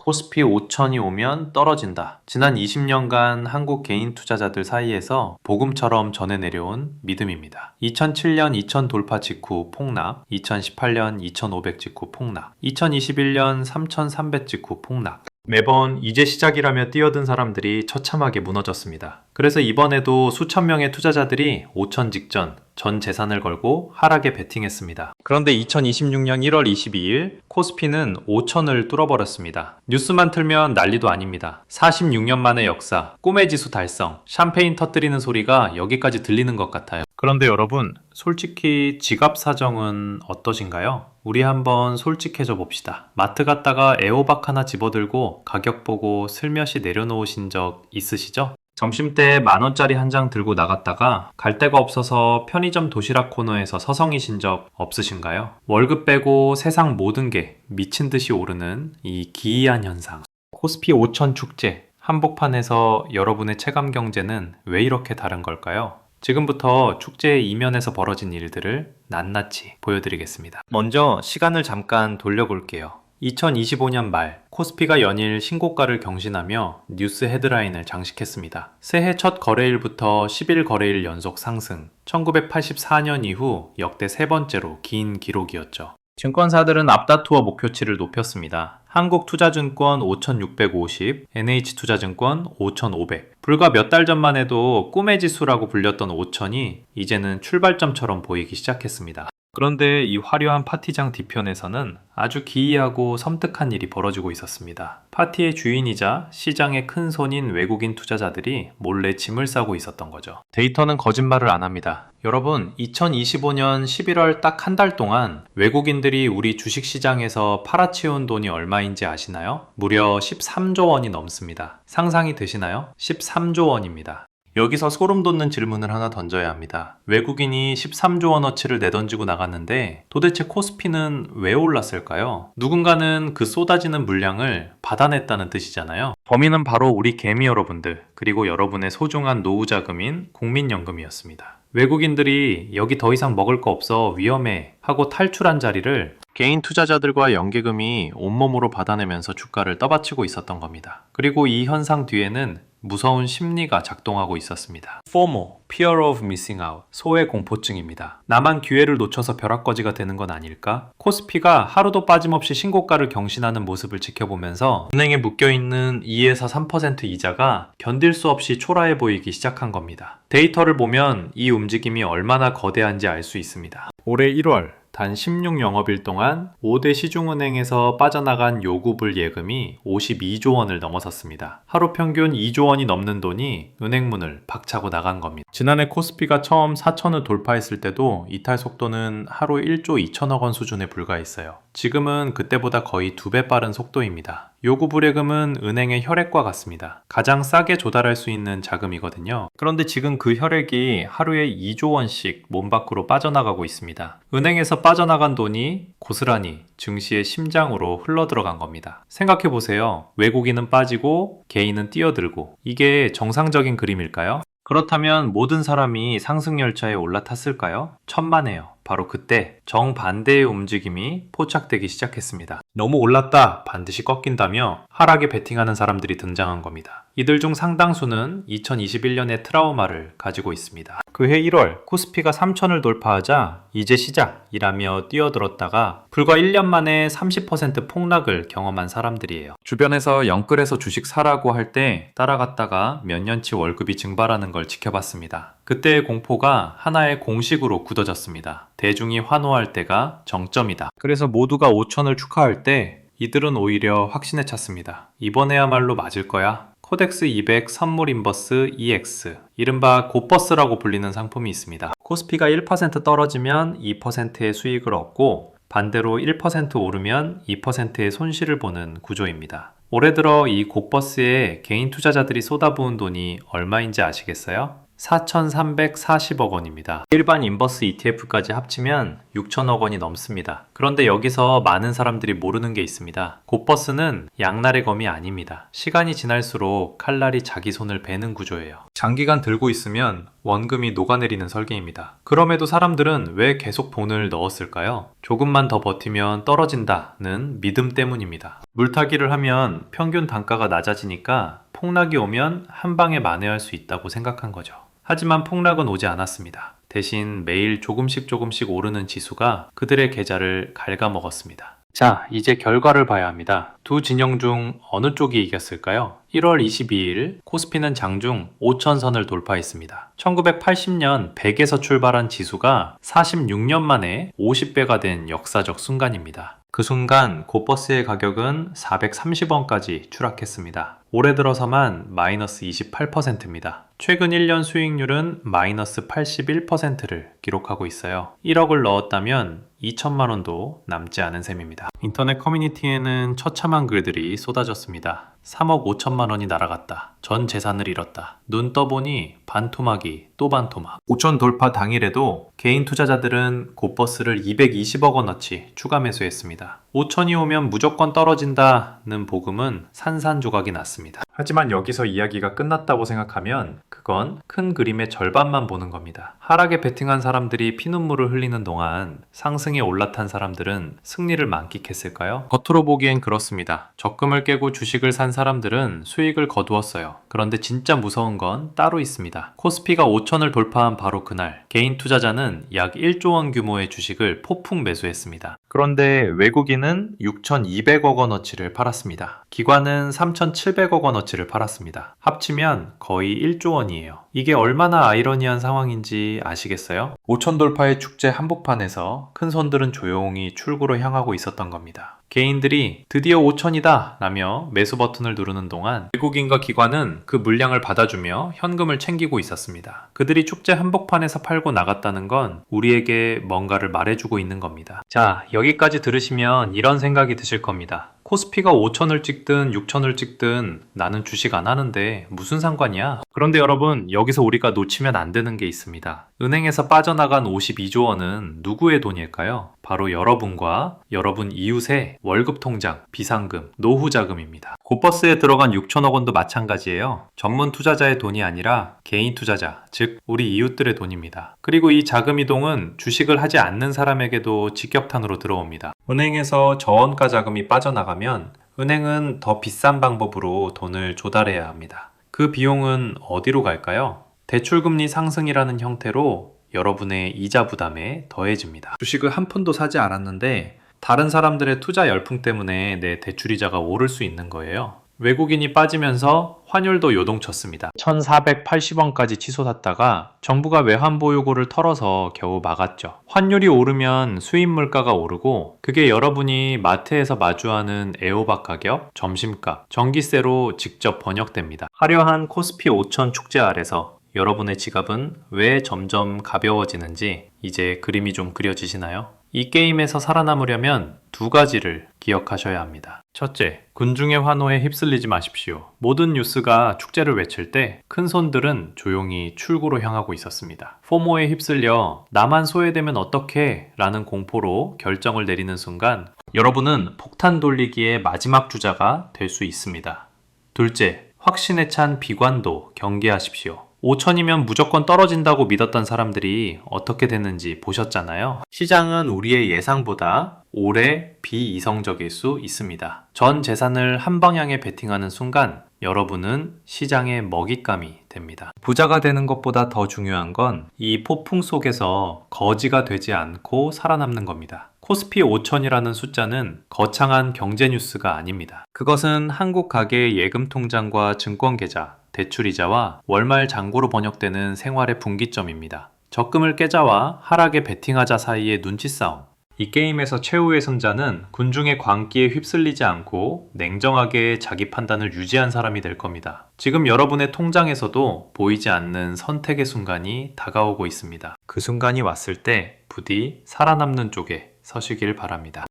코스피 5천이 오면 떨어진다. 지난 20년간 한국 개인 투자자들 사이에서 복음처럼 전해 내려온 믿음입니다. 2007년 2000 돌파 직후 폭락, 2018년 2500 직후 폭락, 2021년 3300 직후 폭락. 매번 이제 시작이라며 뛰어든 사람들이 처참하게 무너졌습니다. 그래서 이번에도 수천 명의 투자자들이 5천 직전 전 재산을 걸고 하락에 베팅했습니다. 그런데 2026년 1월 22일 코스피는 5천을 뚫어버렸습니다. 뉴스만 틀면 난리도 아닙니다. 46년 만의 역사, 꿈의 지수 달성, 샴페인 터뜨리는 소리가 여기까지 들리는 것 같아요. 그런데 여러분, 솔직히 지갑 사정은 어떠신가요? 우리 한번 솔직해져 봅시다. 마트 갔다가 애호박 하나 집어들고 가격 보고 슬며시 내려놓으신 적 있으시죠? 점심때 10,000원짜리 한 장 들고 나갔다가 갈 데가 없어서 편의점 도시락 코너에서 서성이신 적 없으신가요? 월급 빼고 세상 모든 게 미친 듯이 오르는 이 기이한 현상. 코스피 5천 축제, 한복판에서 여러분의 체감 경제는 왜 이렇게 다른 걸까요? 지금부터 축제의 이면에서 벌어진 일들을 낱낱이 보여드리겠습니다. 먼저 시간을 잠깐 돌려볼게요. 2025년 말 코스피가 연일 신고가를 경신하며 뉴스 헤드라인을 장식했습니다. 새해 첫 거래일부터 10일 거래일 연속 상승, 1984년 이후 역대 세 번째로 긴 기록이었죠. 증권사들은 앞다투어 목표치를 높였습니다. 한국투자증권 5,650, NH투자증권 5,500. 불과 몇 달 전만 해도 꿈의 지수라고 불렸던 5천이 이제는 출발점처럼 보이기 시작했습니다. 그런데 이 화려한 파티장 뒤편에서는 아주 기이하고 섬뜩한 일이 벌어지고 있었습니다. 파티의 주인이자 시장의 큰 손인 외국인 투자자들이 몰래 짐을 싸고 있었던 거죠. 데이터는 거짓말을 안 합니다. 여러분, 2025년 11월 딱 한 달 동안 외국인들이 우리 주식시장에서 팔아치운 돈이 얼마인지 아시나요? 무려 13조 원이 넘습니다. 상상이 되시나요? 13조 원입니다. 여기서 소름 돋는 질문을 하나 던져야 합니다. 외국인이 13조 원어치를 내던지고 나갔는데 도대체 코스피는 왜 올랐을까요? 누군가는 그 쏟아지는 물량을 받아냈다는 뜻이잖아요. 범인은 바로 우리 개미 여러분들, 그리고 여러분의 소중한 노후 자금인 국민연금이었습니다. 외국인들이 여기 더 이상 먹을 거 없어 위험해 하고 탈출한 자리를 개인 투자자들과 연계금이 온몸으로 받아내면서 주가를 떠받치고 있었던 겁니다. 그리고 이 현상 뒤에는 무서운 심리가 작동하고 있었습니다. FOMO, Fear of Missing Out, 소외 공포증입니다. 나만 기회를 놓쳐서 벼락거지가 되는 건 아닐까? 코스피가 하루도 빠짐없이 신고가를 경신하는 모습을 지켜보면서 은행에 묶여있는 2에서 3% 이자가 견딜 수 없이 초라해 보이기 시작한 겁니다. 데이터를 보면 이 움직임이 얼마나 거대한지 알 수 있습니다. 올해 1월 단 16영업일 동안 5대 시중은행에서 빠져나간 요구불 예금이 52조 원을 넘어섰습니다. 하루 평균 2조 원이 넘는 돈이 은행문을 박차고 나간 겁니다. 지난해 코스피가 처음 4천을 돌파했을 때도 이탈 속도는 하루 1조 2천억 원 수준에 불과했어요. 지금은 그때보다 거의 2배 빠른 속도입니다. 요구불예금은 은행의 혈액과 같습니다. 가장 싸게 조달할 수 있는 자금이거든요. 그런데 지금 그 혈액이 하루에 2조 원씩 몸 밖으로 빠져나가고 있습니다. 은행에서 빠져나간 돈이 고스란히 증시의 심장으로 흘러들어간 겁니다. 생각해보세요. 외국인은 빠지고 개인은 뛰어들고 이게 정상적인 그림일까요? 그렇다면 모든 사람이 상승열차에 올라탔을까요? 천만에요. 바로 그때 정반대의 움직임이 포착되기 시작했습니다. 너무 올랐다, 반드시 꺾인다며 하락에 베팅하는 사람들이 등장한 겁니다. 이들 중 상당수는 2021년의 트라우마를 가지고 있습니다. 그해 1월 코스피가 3천을 돌파하자 이제 시작이라며 뛰어들었다가 불과 1년 만에 30% 폭락을 경험한 사람들이에요. 주변에서 영끌해서 주식 사라고 할 때 따라갔다가 몇 년치 월급이 증발하는 걸 지켜봤습니다. 그때의 공포가 하나의 공식으로 굳어졌습니다. 대중이 환호할 때가 정점이다. 그래서 모두가 5천을 축하할 때 이들은 오히려 확신에 찼습니다. 이번에야말로 맞을 거야. 코덱스 200 선물 인버스 EX, 이른바 곧버스라고 불리는 상품이 있습니다. 코스피가 1% 떨어지면 2%의 수익을 얻고 반대로 1% 오르면 2%의 손실을 보는 구조입니다. 올해 들어 이 곧버스에 개인 투자자들이 쏟아부은 돈이 얼마인지 아시겠어요? 4,340억 원입니다. 일반 인버스 ETF까지 합치면 6천억 원이 넘습니다. 그런데 여기서 많은 사람들이 모르는 게 있습니다. 곧버스는 양날의 검이 아닙니다. 시간이 지날수록 칼날이 자기 손을 베는 구조예요. 장기간 들고 있으면 원금이 녹아내리는 설계입니다. 그럼에도 사람들은 왜 계속 돈을 넣었을까요? 조금만 더 버티면 떨어진다는 믿음 때문입니다. 물타기를 하면 평균 단가가 낮아지니까 폭락이 오면 한 방에 만회할 수 있다고 생각한 거죠. 하지만 폭락은 오지 않았습니다. 대신 매일 조금씩 오르는 지수가 그들의 계좌를 갉아먹었습니다. 자, 이제 결과를 봐야 합니다. 두 진영 중 어느 쪽이 이겼을까요? 1월 22일 코스피는 장중 5천선을 돌파했습니다. 1980년 100에서 출발한 지수가 46년 만에 50배가 된 역사적 순간입니다. 그 순간 고버스의 가격은 430원까지 추락했습니다. 올해 들어서만 마이너스 28%입니다. 최근 1년 수익률은 마이너스 81%를 기록하고 있어요. 1억을 넣었다면 2천만 원도 남지 않은 셈입니다. 인터넷 커뮤니티에는 처참한 글들이 쏟아졌습니다. 3억 5천만 원이 날아갔다. 전 재산을 잃었다. 눈 떠보니 반토막이 또 반토막. 5천 돌파 당일에도 개인 투자자들은 고버스를 220억 원어치 추가 매수했습니다. 5천이 오면 무조건 떨어진다는 복음은 산산조각이 났습니다. 하지만 여기서 이야기가 끝났다고 생각하면 그건 큰 그림의 절반만 보는 겁니다. 하락에 베팅한 사람들이 피눈물을 흘리는 동안 상승에 올라탄 사람들은 승리를 만끽했을까요? 겉으로 보기엔 그렇습니다. 적금을 깨고 주식을 산 사람들은 수익을 거두었어요. 그런데 진짜 무서운 건 따로 있습니다. 코스피가 5천을 돌파한 바로 그날 개인 투자자는 약 1조 원 규모의 주식을 폭풍 매수했습니다. 그런데 외국인은 6,200억 원어치를 팔았습니다. 기관은 3,700억 원어치를 팔았습니다. 합치면 거의 1조 원이에요. 이게 얼마나 아이러니한 상황인지 아시겠어요? 5천 돌파의 축제 한복판에서 큰 손들은 조용히 출구로 향하고 있었던 겁니다. 개인들이 드디어 5천이다 라며 매수 버튼을 누르는 동안 외국인과 기관은 그 물량을 받아주며 현금을 챙기고 있었습니다. 그들이 축제 한복판에서 팔고 나갔다는 건 우리에게 뭔가를 말해주고 있는 겁니다. 자, 여기까지 들으시면 이런 생각이 드실 겁니다. 코스피가 5천을 찍든 6천을 찍든 나는 주식 안 하는데 무슨 상관이야? 그런데 여러분, 여기서 우리가 놓치면 안 되는 게 있습니다. 은행에서 빠져나간 52조 원은 누구의 돈일까요? 바로 여러분과 여러분 이웃의 월급 통장, 비상금, 노후 자금입니다. 고버스에 들어간 6천억 원도 마찬가지예요. 전문 투자자의 돈이 아니라 개인 투자자, 즉 우리 이웃들의 돈입니다. 그리고 이 자금 이동은 주식을 하지 않는 사람에게도 직격탄으로 들어옵니다. 은행에서 저원가 자금이 빠져나가면 은행은 더 비싼 방법으로 돈을 조달해야 합니다. 그 비용은 어디로 갈까요? 대출금리 상승이라는 형태로 여러분의 이자 부담에 더해집니다. 주식을 한 푼도 사지 않았는데 다른 사람들의 투자 열풍 때문에 내 대출이자가 오를 수 있는 거예요. 외국인이 빠지면서 환율도 요동쳤습니다. 1,480원까지 치솟았다가 정부가 외환보유고를 털어서 겨우 막았죠. 환율이 오르면 수입 물가가 오르고 그게 여러분이 마트에서 마주하는 애호박 가격, 점심값, 전기세로 직접 번역됩니다. 화려한 코스피 5천 축제 아래서 여러분의 지갑은 왜 점점 가벼워지는지 이제 그림이 좀 그려지시나요? 이 게임에서 살아남으려면 두 가지를 기억하셔야 합니다. 첫째, 군중의 환호에 휩쓸리지 마십시오. 모든 뉴스가 축제를 외칠 때 큰 손들은 조용히 출구로 향하고 있었습니다. 포모에 휩쓸려 나만 소외되면 어떡해? 라는 공포로 결정을 내리는 순간 여러분은 폭탄 돌리기의 마지막 주자가 될 수 있습니다. 둘째, 확신에 찬 비관도 경계하십시오. 5천이면 무조건 떨어진다고 믿었던 사람들이 어떻게 됐는지 보셨잖아요. 시장은 우리의 예상보다 오래 비이성적일 수 있습니다. 전 재산을 한 방향에 베팅하는 순간 여러분은 시장의 먹잇감이 됩니다. 부자가 되는 것보다 더 중요한 건 이 폭풍 속에서 거지가 되지 않고 살아남는 겁니다. 코스피 5천이라는 숫자는 거창한 경제 뉴스가 아닙니다. 그것은 한국 가계의 예금 통장과 증권 계좌, 대출이자와 월말 잔고로 번역되는 생활의 분기점입니다. 적금을 깨자와 하락에 베팅하자 사이의 눈치 싸움. 이 게임에서 최후의 승자는 군중의 광기에 휩쓸리지 않고 냉정하게 자기 판단을 유지한 사람이 될 겁니다. 지금 여러분의 통장에서도 보이지 않는 선택의 순간이 다가오고 있습니다. 그 순간이 왔을 때 부디 살아남는 쪽에 서시길 바랍니다.